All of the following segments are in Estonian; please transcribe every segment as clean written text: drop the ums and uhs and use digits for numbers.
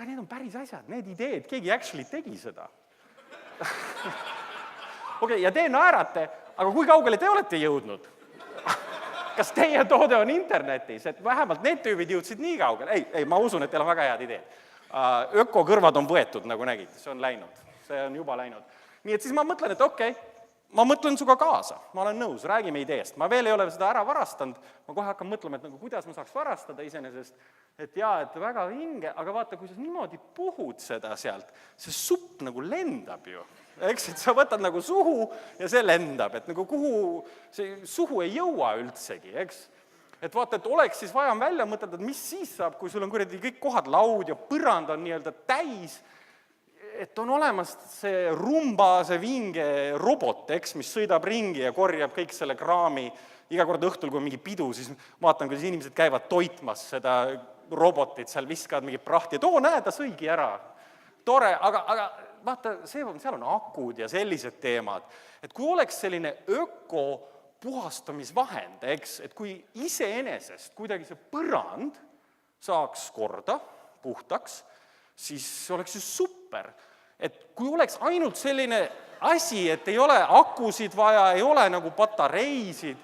need on päris asjad, need ideed, keegi actually tegi seda. Okei, ja te naerate, aga kui kaugele te olete jõudnud? Kas teie toode on internetis, et vähemalt need tüübid jõudsid nii kaugele? Ei, ma usun, et teil on väga head ideed. Ökokõrvad on võetud, nagu nägid, see on läinud, see on juba läinud. Nii et siis ma mõtlen, et okei, ma mõtlen suga kaasa, ma olen nõus, räägime ideest. Ma veel ei ole seda ära varastanud, ma kohe hakkan mõtlema, et nagu, kuidas ma saaks varastada iseenesest, et jaa, et väga hinge, aga vaata, kui sa niimoodi puhud seda sealt, see supp nagu lendab ju. Eks, et sa võtad nagu suhu ja see lendab, et nagu kuhu see suhu ei jõua üldsegi, eks. Et vaata, et oleks siis vaja välja mõtelda, et mis siis saab, kui sul on kuradi kõik kohad laud ja põrand on nii-öelda täis, et on olemas see rumba, see vinge robot, eks, mis sõidab ringi ja korjab kõik selle kraami. Iga kord õhtul, kui on mingi pidu, siis vaatan, kuidas inimesed käivad toitmas seda robotit, seal viskavad mingi prahti, et näe, ta sõigi ära. Tore, aga vaata, seal on akud ja sellised teemad. Et kui oleks selline ökopuhastamisvahend, eks, et kui iseenesest kuidagi see põrand saaks korda, puhtaks, siis oleks ju super. Et kui oleks ainult selline asi, et ei ole akusid vaja, ei ole nagu patareisid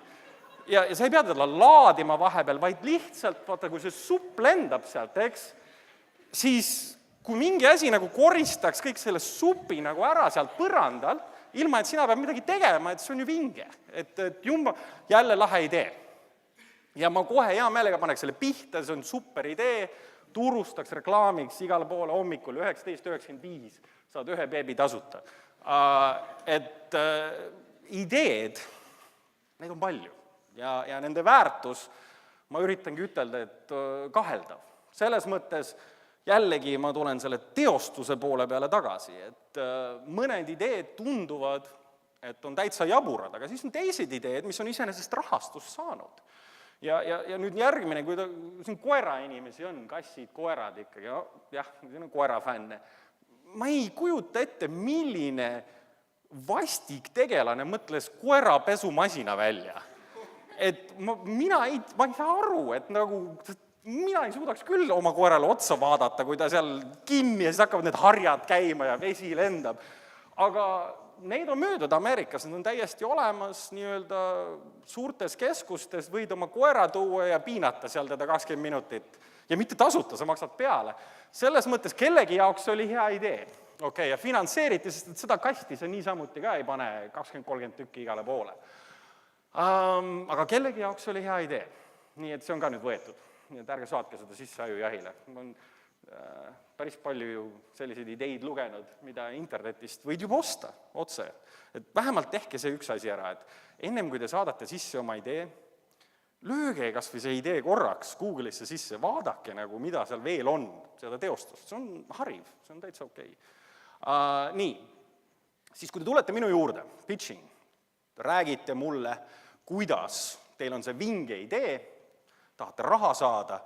ja sa ei pea teda laadima vahepeal, vaid lihtsalt, vaata, kui see supp lendab sealt, eks, siis kui mingi asi nagu koristaks kõik selle supi nagu ära sealt põrandalt, ilma et sina peab midagi tegema, et see on ju vinge. Et jälle lahe idee. Ja ma kohe hea meelega paneks selle pihta, see on super idee, turustaks reklaamiks igale poole hommikul 19.95, saad ühe beebi tasuta. Et ideed, neid on palju ja nende väärtus, ma üritangi ütelda, et kaheldav. Selles mõttes jällegi ma tulen selle teostuse poole peale tagasi, et mõned ideed tunduvad, et on täitsa jaburad, aga siis on teised ideed, mis on iseenesest rahastust saanud. Ja nüüd järgmine, kui siin koera inimesi on, kassid, koerad ikkagi, jah, siin on koera fänne, ma ei kujuta ette, milline vastik tegelane mõtles koera pesumasina välja. Et mina ei saa aru, et nagu mina ei suudaks küll oma koerale otsa vaadata, kui ta seal kinni ja siis hakkavad need harjad käima ja vesi lendab. Aga neid on möödud Ameerikas, need on täiesti olemas nii-öelda suurtes keskustes, võid oma koera tuua ja piinata seal teda 20 minutit. Ja mitte tasuta, sa maksad peale. Selles mõttes kellegi jaoks oli hea idee. Okei, ja finantseeriti, sest et seda kasti sa niisamuti ka ei pane 20-30 tükki igale poole. Aga kellegi jaoks oli hea idee. Nii et see on ka nüüd võetud. Nii et ärge saatke seda sisse ajujahile. Ma olen päris palju ju selliseid ideid lugenud, mida internetist võid juba osta otse. Et vähemalt tehke see üks asi ära, et ennem kui te saadate sisse oma idee, lööge kas või see idee korraks Google'isse sisse, vaadake nagu, mida seal veel on, seda teostust. See on hariv, see on täitsa okei. Nii, siis kui te tulete minu juurde, pitching, räägite mulle, kuidas teil on see vinge idee, tahate raha saada,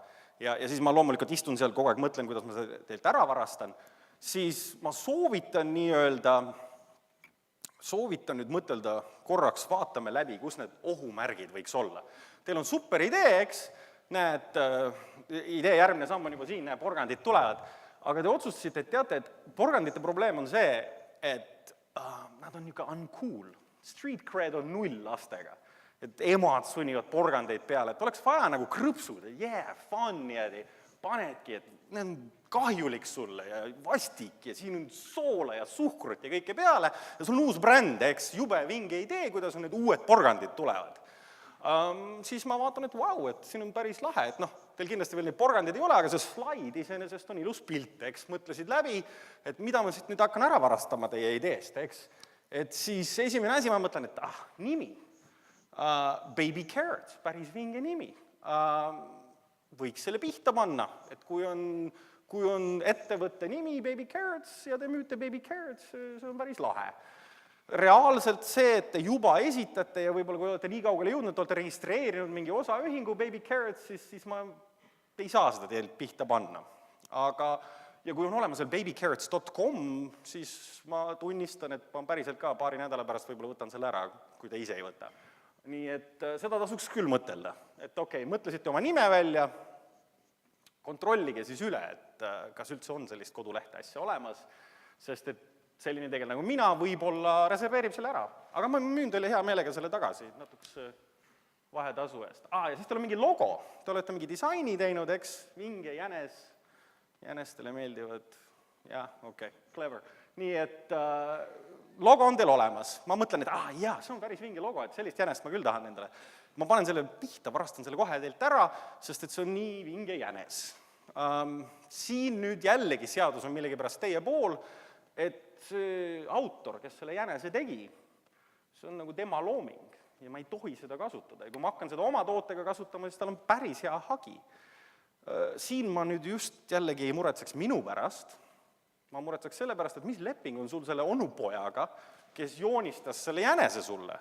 ja siis ma loomulikult istun seal kogu aeg, mõtlen, kuidas ma seda teilt ära varastan, siis ma soovitan nüüd mõtelda korraks, vaatame läbi, kus need ohumärgid võiks olla. Teil on super idee, eks, näed, idee järgmine samm on juba siin, näe, porgandid tulevad, aga te otsustasite, et teate, et porgandite probleem on see, et nad on niisugune uncool, street cred on 0 lastega. Et emad sunnivad porgandeid peale, et oleks vaja nagu krõpsud, fun, panedki, et need on kahjulik sulle ja vastik ja siin on soola ja suhkrut ja kõike peale ja sul on uus bränd, eks, jube vinge idee, kuidas on need uued porgandid tulevad. Siis ma vaatan, et vau, et siin on päris lahe, et teil kindlasti veel neid porgandid ei ole, aga see slaid iseenesest on ilus pilt, eks, mõtlesid läbi, et mida ma siit nüüd hakkan ära varastama teie ideest, eks. Et siis esimene asi ma mõtlen, et nimi. Baby Carrots, päris vinge nimi. Võiks selle pihta panna, et kui on ettevõtte nimi Baby Carrots ja te müüte Baby Carrots, see on päris lahe. Reaalselt see, et te juba esitate ja võib-olla kui olete nii kaugele jõudnud, olete registreerinud mingi osaühingu Baby Carrots, siis ma ei saa seda teilt pihta panna. Ja kui on olemas babycarrots.com, siis ma tunnistan, et ma päriselt ka paari nädala pärast võib-olla võtan selle ära, kui te ise ei võta. Nii et seda tasuks küll mõtelda, et okei, mõtlesite oma nime välja, kontrollige siis üle, et kas üldse on sellist kodulehte asja olemas, sest et selline tegelane nagu mina võib-olla reserveerib selle ära. Aga ma müün teile hea meelega selle tagasi, natukese vahetasu eest. Ja siis teil on mingi logo, te olete mingi disaini teinud, eks, vinge, jänestele meeldivad, jah, okei, clever. Nii et logo on teil olemas, ma mõtlen, et jaa, see on päris vinge logo, et sellist jänest ma küll tahan endale. Ma panen selle pihta, varastan selle kohe teilt ära, sest et see on nii vinge jänes. Siin nüüd jällegi seadus on millegipärast teie pool, et see autor, kes selle jänese tegi, see on nagu tema looming ja ma ei tohi seda kasutada. Ja kui ma hakkan seda oma tootega kasutama, siis tal on päris hea hagi. Siin ma nüüd just jällegi ei muretseks minu pärast, ma muretseks selle pärast, et mis leping on sul selle onupojaga, kes joonistas selle jänese sulle.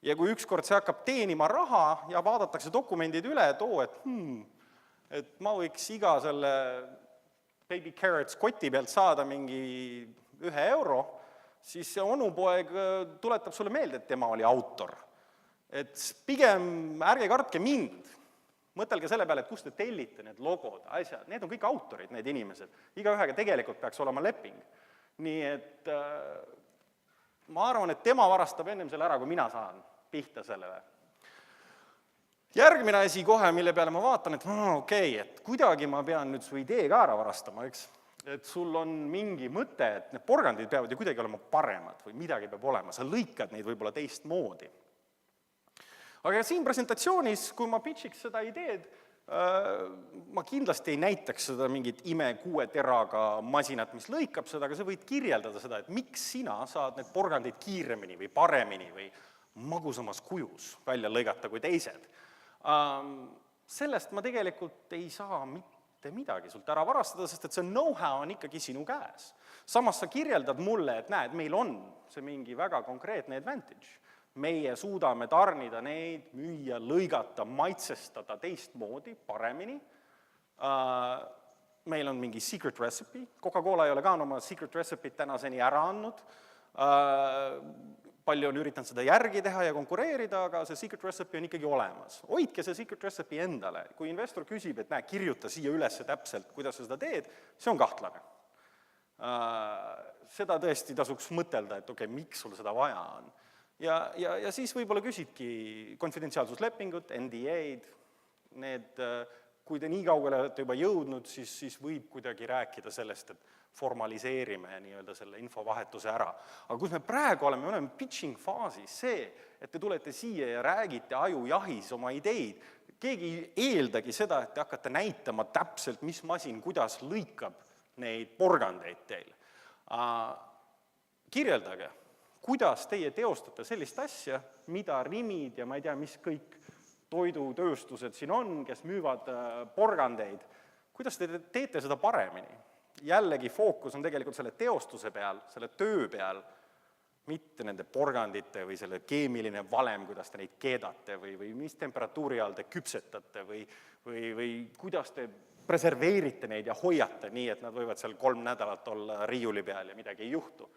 Ja kui ükskord see hakkab teenima raha ja vaadatakse dokumendid üle, et ma võiks iga selle baby carrots koti pealt saada mingi 1 euro, siis see onupoeg tuletab sulle meelde, et tema oli autor. Et pigem ärge kartke mind, mõtelge selle peale, et kust te tellite need logod, asjad, need on kõik autorid, need inimesed. Igaühega tegelikult peaks olema leping. Nii et ma arvan, et tema varastab ennem selle ära, kui mina saan pihta sellele. Järgmine asi kohe, mille peale ma vaatan, et et kuidagi ma pean nüüd su idee ka ära varastama, eks? Et sul on mingi mõte, et need porgandid peavad ju kuidagi olema paremad või midagi peab olema, sa lõikad neid võib-olla teist moodi. Aga siin presentatsioonis, kui ma pitchiks seda ideed, ma kindlasti ei näitaks seda mingit ime 6 teraga masinat, mis lõikab seda, aga sa võid kirjeldada seda, et miks sina saad need porgandid kiiremini või paremini või magusamas kujus välja lõigata kui teised. Sellest ma tegelikult ei saa mitte midagi sult ära varastada, sest et see know-how on ikkagi sinu käes. Samas sa kirjeldad mulle, et näed, meil on see mingi väga konkreetne advantage. Meie suudame tarnida neid, müüa, lõigata, maitsestada teistmoodi, paremini. Meil on mingi secret recipe, Coca-Cola ei ole ka oma secret recipe'it tänaseni ära andnud, palju on üritanud seda järgi teha ja konkureerida, aga see secret recipe on ikkagi olemas. Hoidke see secret recipe endale, kui investor küsib, et kirjuta siia üles täpselt, kuidas sa seda teed, see on kahtlane. Seda tõesti tasuks mõtelda, et miks sul seda vaja on. Ja siis võib-olla küsidki konfidentsiaalsuslepingut, NDA-d, need, kui te nii kaugele olete juba jõudnud, siis võib kuidagi rääkida sellest, et formaliseerime nii-öelda selle infovahetuse ära. Aga kus me praegu oleme pitching faasis see, et te tulete siia ja räägite ajujahis oma ideid, keegi ei eeldagi seda, et te hakkate näitama täpselt, mis masin, kuidas lõikab neid porgandeid teil. Kirjeldage, kuidas teie teostate sellist asja, mida Rimid ja ma ei tea, mis kõik toidutööstused siin on, kes müüvad porgandeid, kuidas te teete seda paremini? Jällegi fookus on tegelikult selle teostuse peal, selle töö peal, mitte nende porgandite või selle keemiline valem, kuidas te neid keedate või mis temperatuuri all te küpsetate või kuidas te preserveerite neid ja hoiate nii, et nad võivad seal 3 nädalat olla riiuli peal ja midagi ei juhtu.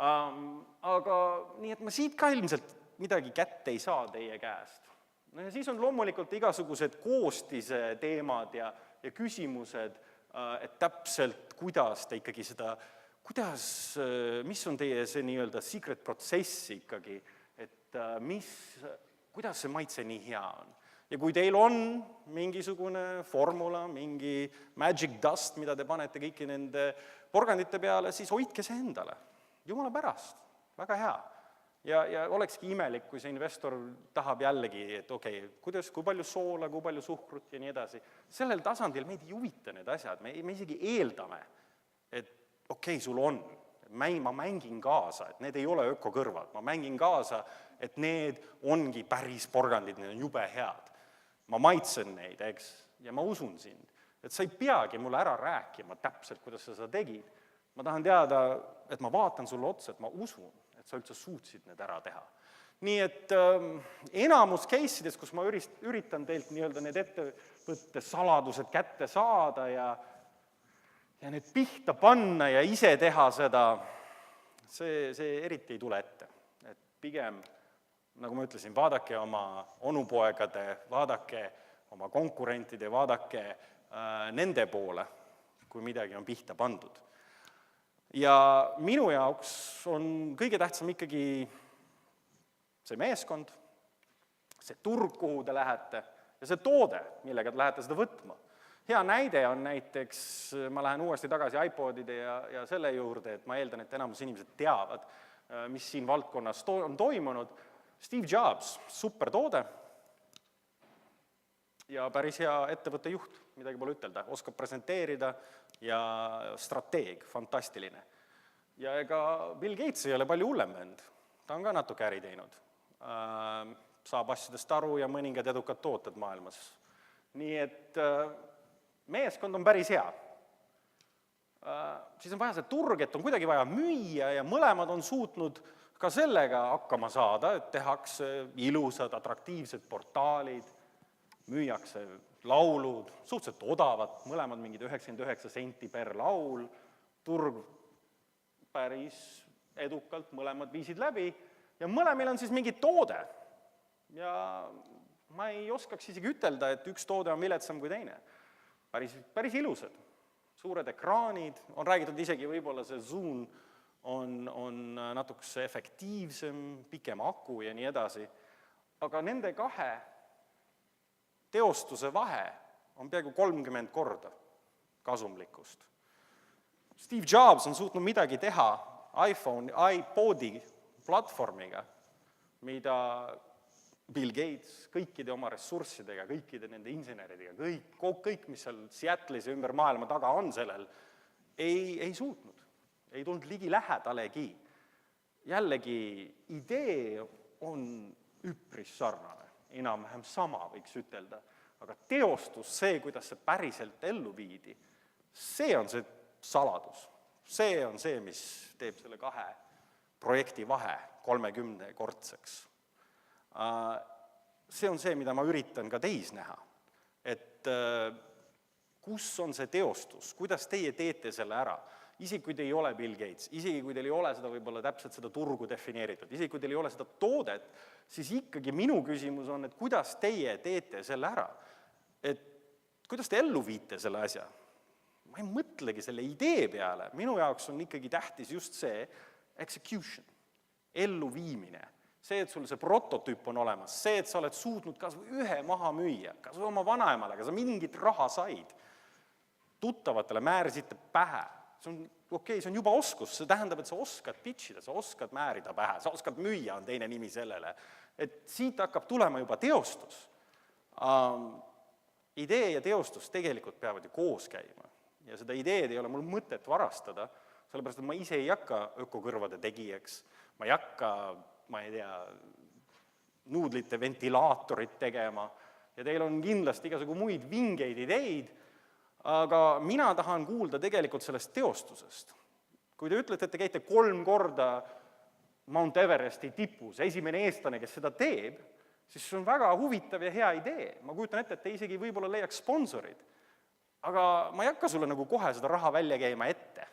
Aga nii, et ma siit ka ilmselt midagi kätte ei saa teie käest. Ja siis on loomulikult igasugused koostise teemad ja küsimused, et täpselt kuidas te ikkagi seda, mis on teie see nii-öelda secret protsess ikkagi, et kuidas see maitse nii hea on. Ja kui teil on mingisugune formula, mingi magic dust, mida te panete kõiki nende porgandite peale, siis hoidke see endale. Jumala pärast, väga hea. Ja olekski imelik, kui see investor tahab jällegi, et kui palju soola, kui palju suhkrut ja nii edasi. Sellel tasandil meid ei huvita need asjad, me isegi eeldame, et sul on, ma mängin kaasa, et need ei ole ökokõrvad, ma mängin kaasa, et need ongi päris porgandid, need on jube head. Ma maitsen neid, eks, ja ma usun sind. Et sa ei peagi mulle ära rääkima täpselt, kuidas sa seda tegid. Ma tahan teada, et ma vaatan sulle otsa, et ma usun, et sa üldse suutsid need ära teha. Nii et enamus case'ides, kus ma üritan teilt nii-öelda need ettevõtte saladused kätte saada ja need pihta panna ja ise teha seda, see eriti ei tule ette. Et pigem, nagu ma ütlesin, vaadake oma onupoegade, vaadake oma konkurentide, vaadake nende poole, kui midagi on pihta pandud. Ja minu jaoks on kõige tähtsam ikkagi see meeskond, see turg, kuhu te lähete, ja see toode, millega te lähete seda võtma. Hea näide on näiteks, ma lähen uuesti tagasi iPodide ja selle juurde, et ma eeldan, et enamus inimesed teavad, mis siin valdkonnas on toimunud. Steve Jobs, super toode ja päris hea ettevõtte juht, midagi pole ütelda, oskab presenteerida ja strateeg, fantastiline. Ja ega Bill Gates ei ole palju hullem vend, ta on ka natuke äri teinud. Saab asjadest aru ja mõningad edukad tooted maailmas. Nii et meeskond on päris hea. Siis on vaja see turg, et on kuidagi vaja müüa ja mõlemad on suutnud ka sellega hakkama saada, et tehakse ilusad, atraktiivsed portaalid, müüakse laulud, suhteliselt odavad, mõlemad mingid 99 senti per laul, turg päris edukalt, mõlemad viisid läbi ja mõlemil on siis mingi toode. Ja ma ei oskaks isegi ütelda, et üks toode on viletsam kui teine. Päris ilusad, suured ekraanid, on räägitud isegi võib-olla see Zoom on natukese efektiivsem, pikem aku ja nii edasi, aga nende kahe teostuse vahe on peaaegu 30 korda kasumlikkust. Steve Jobs on suutnud midagi teha iPodi platvormiga, mida Bill Gates kõikide oma ressurssidega, kõikide nende inseneridega, kõik, mis seal Seattle'is ja ümber maailma taga on sellel, ei suutnud. Ei tulnud ligi lähedalegi. Jällegi, idee on üpris sarnane, enam-vähem sama võiks ütelda, aga teostus, see, kuidas see päriselt ellu viidi, see on see saladus. See on see, mis teeb selle kahe projekti vahe 30-kordseks. See on see, mida ma üritan ka teis näha, et kus on see teostus, kuidas teie teete selle ära. Isegi kui te ei ole Bill Gates, isegi kui teil ei ole seda võib-olla täpselt seda turgu defineeritud, isegi kui teil ei ole seda toodet, siis ikkagi minu küsimus on, et kuidas teie teete selle ära, et kuidas te ellu viite selle asja. Ma ei mõtlegi selle idee peale, minu jaoks on ikkagi tähtis just see execution, ellu viimine, see, et sul see prototüüp on olemas, see, et sa oled suutnud kas või ühe maha müüa, kas või oma vanaemale, kas sa mingit raha said, tuttavatele määrisite pähe. See on juba oskus, see tähendab, et sa oskad pitchida, sa oskad määrida pähe, sa oskad müüa, on teine nimi sellele. Et siit hakkab tulema juba teostus. Idee ja teostus tegelikult peavad ju koos käima. Ja seda ideed ei ole mul mõtet varastada, sellepärast, et ma ise ei hakka ökokõrvade tegijaks, ma ei hakka, ma ei tea, nuudlite ventilaatorit tegema ja teil on kindlasti igasugu muid vingeid ideid, aga mina tahan kuulda tegelikult sellest teostusest. Kui te ütlete, et te käite 3 korda Mount Everesti tipus, esimene eestlane, kes seda teeb, siis see on väga huvitav ja hea idee. Ma kujutan ette, et te isegi võib-olla leiaks sponsorid. Aga ma ei hakka sulle nagu kohe seda raha välja käima ette.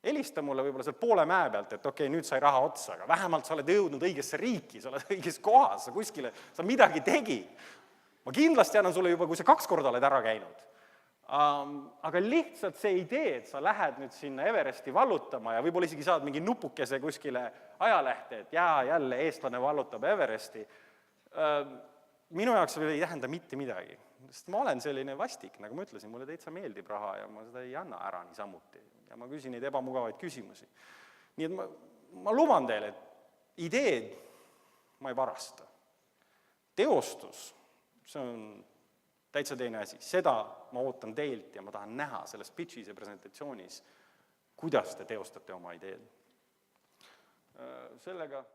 Helista mulle võib-olla seal poole mäe pealt, et okei, nüüd sai raha otsa, aga vähemalt sa oled jõudnud õigesse riiki, sa oled õiges kohas, sa kuskile, sa midagi tegi. Ma kindlasti annan sulle juba, kui sa 2 korda oled ära käinud. Aga lihtsalt see idee, et sa lähed nüüd sinna Everesti vallutama ja võib-olla isegi saad mingi nupukese kuskile ajalehte, et jälle eestlane vallutab Everesti, minu jaoks ei tähenda mitte midagi. Sest ma olen selline vastik, nagu ma ütlesin, mulle täitsa meeldib raha ja ma seda ei anna ära niisamuti. Ja ma küsin neid ebamugavaid küsimusi. Nii et ma luban teile, et ideed ma ei varasta. Teostus, see on täitsa teine asi. Seda ma ootan teilt ja ma tahan näha selles pitchis ja presentatsioonis, kuidas te teostate oma ideed. Sellega